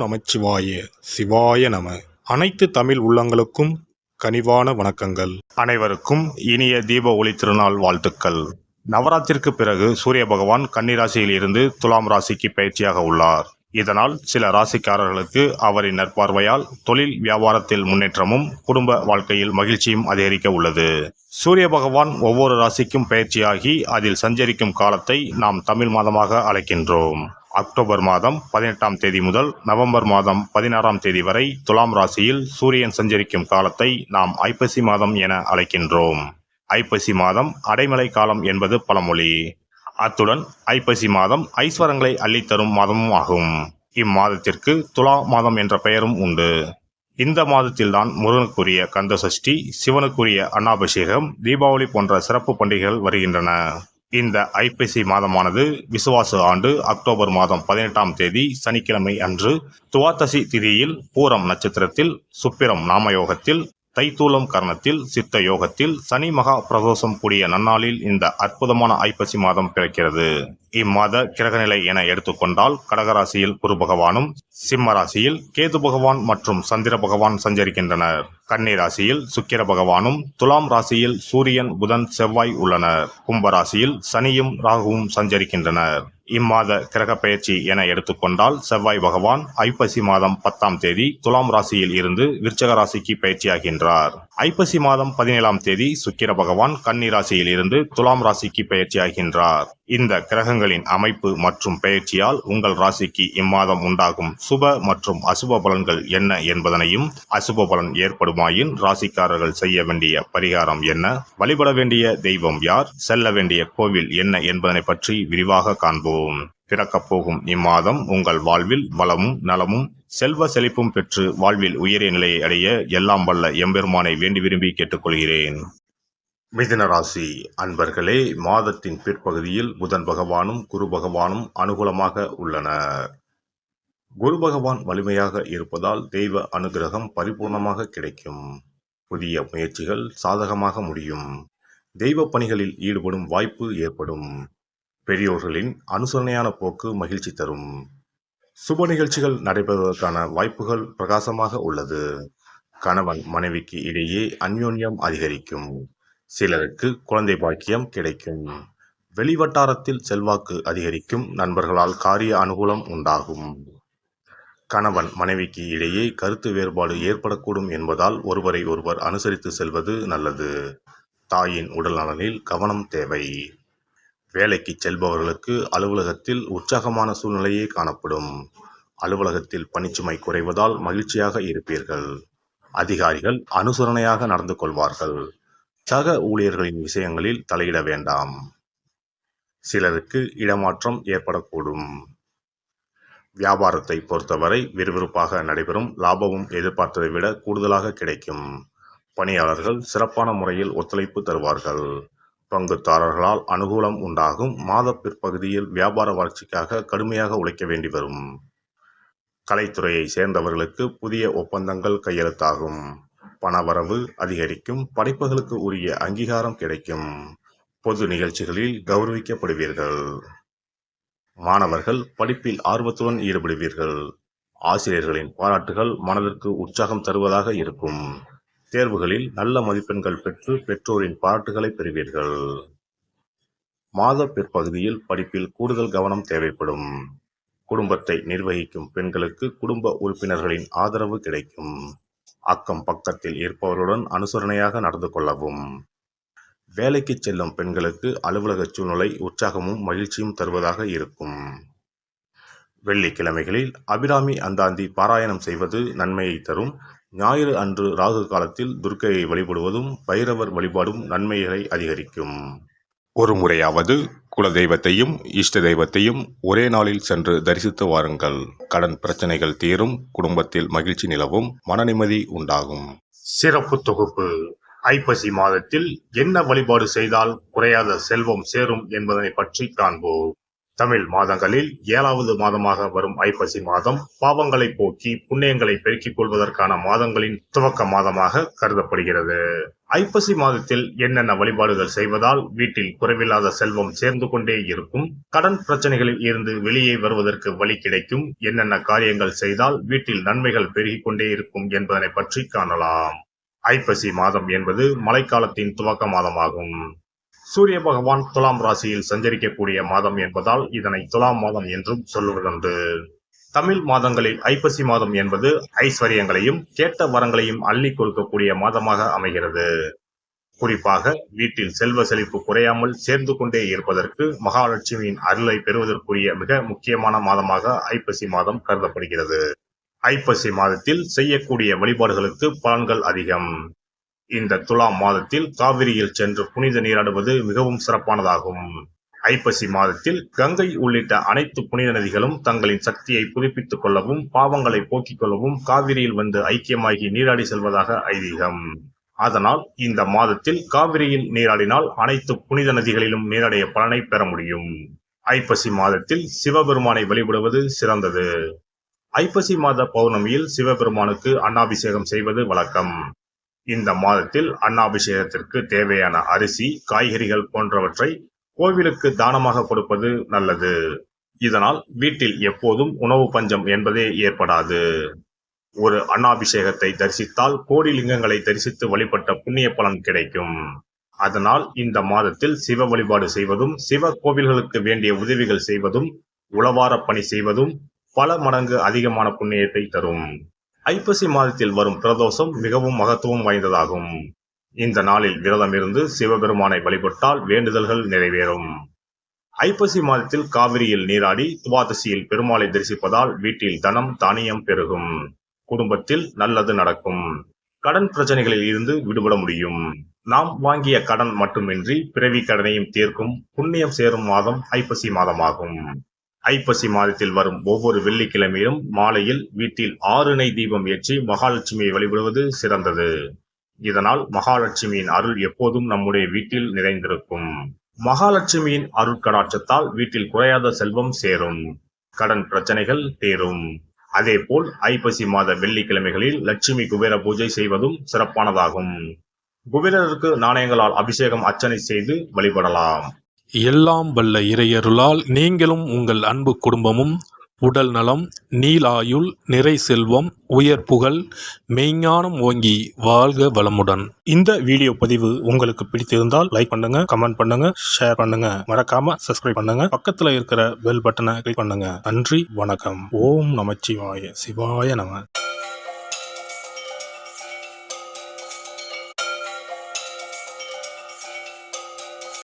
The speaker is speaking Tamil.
நமச்சிவாய சிவாய நம. அனைத்து தமிழ் உள்ளங்களுக்கும் கனிவான வணக்கங்கள். அனைவருக்கும் இனிய தீப ஒளி திருநாள் வாழ்த்துக்கள். நவராத்திற்கு பிறகு சூரிய பகவான் கன்னிராசியில் இருந்து துலாம் ராசிக்கு பயிற்சியாக உள்ளார். இதனால் சில ராசிக்காரர்களுக்கு அவரின் நற்பார்வையால் தொழில் வியாபாரத்தில் முன்னேற்றமும் குடும்ப வாழ்க்கையில் மகிழ்ச்சியும் அதிகரிக்க உள்ளது. சூரிய பகவான் ஒவ்வொரு ராசிக்கும் பயிற்சியாகி அதில் சஞ்சரிக்கும் காலத்தை நாம் தமிழ் மாதமாக அழைக்கின்றோம். அக்டோபர் மாதம் 18ஆம் தேதி முதல் நவம்பர் மாதம் 16ஆம் தேதி வரை துலாம் ராசியில் சூரியன் சஞ்சரிக்கும் காலத்தை நாம் ஐப்பசி மாதம் என அழைக்கின்றோம். ஐப்பசி மாதம் அடைமழை காலம் என்பது பழமொழி. அத்துடன் ஐப்பசி மாதம் ஐஸ்வரங்களை அள்ளித்தரும் மாதமும் ஆகும். இம்மாதத்திற்கு துலா மாதம் என்ற பெயரும் உண்டு. இந்த மாதத்தில்தான் முருகனுக்குரிய கந்த சஷ்டி, சிவனுக்குரிய அன்னாபிஷேகம், தீபாவளி போன்ற சிறப்பு பண்டிகைகள் வருகின்றன. இந்த ஐப்பசி மாதமானது விசுவாச ஆண்டு அக்டோபர் மாதம் 18ஆம் தேதி சனிக்கிழமை அன்று துவாதசி திதியில் பூரம் நட்சத்திரத்தில் சுப்பிரம் நாமயோகத்தில் தைத்தூலம் கரணத்தில் சித்த யோகத்தில் சனி மகா பிரதோஷம் கூடிய நன்னாளில் இந்த அற்புதமான ஐப்பசி மாதம் பிறக்கிறது. இம்மாத கிரகநிலை என எடுத்துக்கொண்டால் கடகராசியில் குரு பகவானும், சிம்ம ராசியில் கேது பகவான் மற்றும் சந்திர பகவான் சஞ்சரிக்கின்றனர். கன்னி ராசியில் சுக்கிர பகவானும், துலாம் ராசியில் சூரியன், புதன், செவ்வாய் உள்ளனர். கும்பராசியில் சனியும் ராகுவும் சஞ்சரிக்கின்றனர். இம்மாத கிரக பெயர்ச்சி என எடுத்துக்கொண்டால் செவ்வாய் பகவான் ஐப்பசி மாதம் 10ஆம் தேதி துலாம் ராசியில் இருந்து விருச்சக ராசிக்கு பயிற்சியாகின்றார். ஐப்பசி மாதம் 17ஆம் தேதி சுக்கிர பகவான் கன்னி ராசியில் இருந்து துலாம் ராசிக்கு பயிற்சியாகின்றார். இந்த கிரகங்களின் அமைப்பு மற்றும் பெயர்ச்சியால் உங்கள் ராசிக்கு இம்மாதம் உண்டாகும் சுப மற்றும் அசுப பலன்கள் என்ன என்பதனையும், அசுப பலன் ஏற்படுமாயின் ராசிக்காரர்கள் செய்ய வேண்டிய பரிகாரம் என்ன, வழிபட வேண்டிய தெய்வம் யார், செல்ல வேண்டிய கோவில் என்ன என்பதனை பற்றி விரிவாக காண்போம். பிறக்கப் போகும் இம்மாதம் உங்கள் வாழ்வில் வளமும் நலமும் செல்வ செழிப்பும் பெற்று வாழ்வில் உயரிய நிலையை அடைய எல்லாம் வல்ல எம்பெருமானை வேண்டி விரும்பி கேட்டுக்கொள்கிறேன். மிதுன ராசி அன்பர்களே, மாதத்தின் பிற்பகுதியில் புதன் பகவானும் குரு பகவானும் அனுகூலமாக உள்ளனர். குரு பகவான் வலிமையாக இருப்பதால் தெய்வ அனுகிரகம் பரிபூர்ணமாக கிடைக்கும். புதிய முயற்சிகள் சாதகமாக முடியும். தெய்வ பணிகளில் ஈடுபடும் வாய்ப்பு ஏற்படும். பெரியோர்களின் அனுசரணையான போக்கு மகிழ்ச்சி தரும். சுப நிகழ்ச்சிகள் நடைபெறுவதற்கான வாய்ப்புகள் பிரகாசமாக உள்ளது. கணவன் மனைவிக்கு இடையே அந்யோன்யம் அதிகரிக்கும். சிலருக்கு குழந்தை பாக்கியம் கிடைக்கும். வெளிவட்டாரத்தில் செல்வாக்கு அதிகரிக்கும். நண்பர்களால் காரிய அனுகூலம் உண்டாகும். கணவன் மனைவிக்கு இடையே கருத்து வேறுபாடு ஏற்படக்கூடும் என்பதால் ஒருவரை ஒருவர் அனுசரித்து செல்வது நல்லது. தாயின் உடல் நலனில் கவனம் தேவை. வேலைக்கு செல்பவர்களுக்கு அலுவலகத்தில் உற்சாகமான சூழ்நிலையே காணப்படும். அலுவலகத்தில் பணிச்சுமை குறைவதால் மகிழ்ச்சியாக இருப்பீர்கள். அதிகாரிகள் அனுசரணையாக நடந்து கொள்வார்கள். சக ஊழியர்களின் விஷயங்களில் தலையிட வேண்டாம். சிலருக்கு இடமாற்றம் ஏற்படக்கூடும். வியாபாரத்தை பொறுத்தவரை விறுவிறுப்பாக நடைபெறும். லாபமும் எதிர்பார்த்ததை விட கூடுதலாக கிடைக்கும். பணியாளர்கள் சிறப்பான முறையில் ஒத்துழைப்பு தருவார்கள். பங்குதாரர்களால் அனுகூலம் உண்டாகும். மாத பிற்பகுதியில் வியாபார வளர்ச்சிக்காக கடுமையாக உழைக்க வேண்டி வரும். கலைத்துறையை சேர்ந்தவர்களுக்கு புதிய ஒப்பந்தங்கள் கையெழுத்தாகும். பணவரவு அதிகரிக்கும். படைப்புகளுக்கு உரிய அங்கீகாரம் கிடைக்கும். பொது நிகழ்ச்சிகளில் கௌரவிக்கப்படுவீர்கள். மாணவர்கள் படிப்பில் ஆர்வத்துடன் ஈடுபடுவீர்கள். ஆசிரியர்களின் பாராட்டுகள் மனதிற்கு உற்சாகம் தருவதாக இருக்கும். தேர்வுகளில் நல்ல மதிப்பெண்கள் பெற்று பெற்றோரின் பாராட்டுகளை பெறுவீர்கள். மாத பிற்பகுதியில் படிப்பில் கூடுதல் கவனம் தேவைப்படும். குடும்பத்தை நிர்வகிக்கும் பெண்களுக்கு குடும்ப உறுப்பினர்களின் ஆதரவு கிடைக்கும். அக்கம் பக்கத்தில் இருப்பவர்களுடன் அனுசரணையாக நடந்து கொள்ளவும். வேலைக்கு செல்லும் பெண்களுக்கு அலுவலக சூழ்நிலை உற்சாகமும் மகிழ்ச்சியும் தருவதாக இருக்கும். வெள்ளிக்கிழமைகளில் அபிராமி அந்தாந்தி பாராயணம் செய்வது நன்மையை தரும். ஞாயிறு அன்று ராகு காலத்தில் துர்க்கையை வழிபடுவதும் பைரவர் வழிபாடும் நன்மைகளை அதிகரிக்கும். ஒரு முறையாவது குல தெய்வத்தையும் இஷ்ட தெய்வத்தையும் ஒரே நாளில் சென்று தரிசித்து வாருங்கள். கடன் பிரச்சனைகள் தீரும். குடும்பத்தில் மகிழ்ச்சி நிலவும். மன நிம்மதி உண்டாகும். சிறப்பு தொகுப்பு. ஐப்பசி மாதத்தில் என்ன வழிபாடு செய்தால் குறையாத செல்வம் சேரும் என்பதனை பற்றி காண்போம். தமிழ் மாதங்களில் 7வது மாதமாக வரும் ஐப்பசி மாதம் பாவங்களை போக்கி புண்ணியங்களை பெருக்கிக் கொள்வதற்கான மாதங்களின் துவக்க மாதமாக கருதப்படுகிறது. ஐப்பசி மாதத்தில் என்னென்ன வழிபாடுகள் செய்வதால் வீட்டில் குறைவில்லாத செல்வம் சேர்ந்து கொண்டே இருக்கும், கடன் பிரச்சனைகளில் இருந்து வெளியே வருவதற்கு வழி கிடைக்கும், என்னென்ன காரியங்கள் செய்தால் வீட்டில் நன்மைகள் பெருகிக் கொண்டே இருக்கும் என்பதனை பற்றி காணலாம். ஐப்பசி மாதம் என்பது மழைக்காலத்தின் துவக்க மாதமாகும். சூரிய பகவான் துலாம் ராசியில் சஞ்சரிக்கக்கூடிய மாதம் என்பதால் இதனை துலாம் மாதம் என்றும் சொல்லுவதுண்டு. தமிழ் மாதங்களில் ஐப்பசி மாதம் என்பது ஐஸ்வர்யங்களையும் கேட்ட வரங்களையும் அள்ளி கொடுக்கக்கூடிய மாதமாக அமைகிறது. குறிப்பாக வீட்டில் செல்வ செழிப்பு குறையாமல் சேர்ந்து கொண்டே இருப்பதற்கு மகாலட்சுமியின் அருளை பெறுவதற்குரிய மிக முக்கியமான மாதமாக ஐப்பசி மாதம் கருதப்படுகிறது. ஐப்பசி மாதத்தில் செய்யக்கூடிய வழிபாடுகளுக்கு பலன்கள் அதிகம். இந்த துலாம் மாதத்தில் காவிரியில் சென்று புனித நீராடுவது மிகவும் சிறப்பானதாகும். ஐப்பசி மாதத்தில் கங்கை உள்ளிட்ட அனைத்து புனித நதிகளும் தங்களின் சக்தியை புதுப்பித்துக் கொள்ளவும் பாவங்களை போக்கிக் கொள்ளவும் காவிரியில் வந்து ஐக்கியமாகி நீராடி செல்வதாக ஐதீகம். அதனால் இந்த மாதத்தில் காவிரியில் நீராடினால் அனைத்து புனித நதிகளிலும் நீராடிய பலனை பெற முடியும். ஐப்பசி மாதத்தில் சிவபெருமானை வழிபடுவது சிறந்தது. ஐப்பசி மாத பௌர்ணமியில் சிவபெருமானுக்கு அன்னாபிஷேகம் செய்வது வழக்கம். இந்த மாதத்தில் அன்னாபிஷேகத்திற்கு தேவையான அரிசி, காய்கறிகள் போன்றவற்றை கோவிலுக்கு தானமாக கொடுப்பது நல்லது. இதனால் வீட்டில் எப்போதும் உணவு பஞ்சம் என்பதே ஏற்படாது. ஒரு அன்னாபிஷேகத்தை தரிசித்தால் கோடி லிங்கங்களை தரிசித்து வழிபட்ட புண்ணிய பலன் கிடைக்கும். அதனால் இந்த மாதத்தில் சிவ வழிபாடு செய்வதும் சிவ கோவில்களுக்கு வேண்டிய உதவிகள் செய்வதும் உளவார பணி செய்வதும் பல மடங்கு அதிகமான புண்ணியத்தை தரும். ஐப்பசி மாதத்தில் வரும் பிரதோஷம் மிகவும் மகத்துவம் வாய்ந்ததாகும். இந்த நாளில் விரதம் இருந்து சிவபெருமானை வழிபட்டால் வேண்டுதல்கள் நிறைவேறும். ஐப்பசி மாதத்தில் காவிரியில் நீராடி துவாதசியில் பெருமாளை தரிசிப்பதால் வீட்டில் தனம் தானியம் பெருகும், குடும்பத்தில் நல்லது நடக்கும், கடன் பிரச்சனைகளில் இருந்து விடுபட முடியும். நாம் வாங்கிய கடன் மட்டுமின்றி பிறவி கடனையும் தீர்க்கும் புண்ணியம் சேரும் மாதம் ஐப்பசி மாதமாகும். ஐப்பசி மாதத்தில் வரும் ஒவ்வொரு வெள்ளிக்கிழமையும் மாலையில் வீட்டில் 6 எண்ணெய் தீபம் ஏற்றி மகாலட்சுமியை வழிபடுவது சிறந்தது. இதனால் மகாலட்சுமியின் அருள் எப்போதும் நம்முடைய வீட்டில் நிறைந்திருக்கும். மகாலட்சுமியின் அருட்கடாட்சத்தால் வீட்டில் குறையாத செல்வம் சேரும், கடன் பிரச்சனைகள் தீரும். அதேபோல் ஐப்பசி மாத வெள்ளிக்கிழமைகளில் லட்சுமி குபேர பூஜை செய்வதும் சிறப்பானதாகும். குபேரருக்கு நாணயங்களால் அபிஷேகம் அர்ச்சனை செய்து வழிபடலாம். எல்லாம் வல்ல இறையருளால் நீங்களும் உங்கள் அன்பு குடும்பமும் உடல் நலம், நீலாயுள், நிறை செல்வம், உயர் புகழ், மெய்ஞானம் ஓங்கி வாழ்க வளமுடன். இந்த வீடியோ பதிவு உங்களுக்கு பிடித்திருந்தால் லைக் பண்ணுங்க, கமெண்ட் பண்ணுங்க, ஷேர் பண்ணுங்க, மறக்காம சப்ஸ்கிரைப் பண்ணுங்க, பக்கத்துல இருக்கிற பெல் பட்டனை கிளிக் பண்ணுங்க. நன்றி, வணக்கம். ஓம் நமச்சிவாய, சிவாய நம.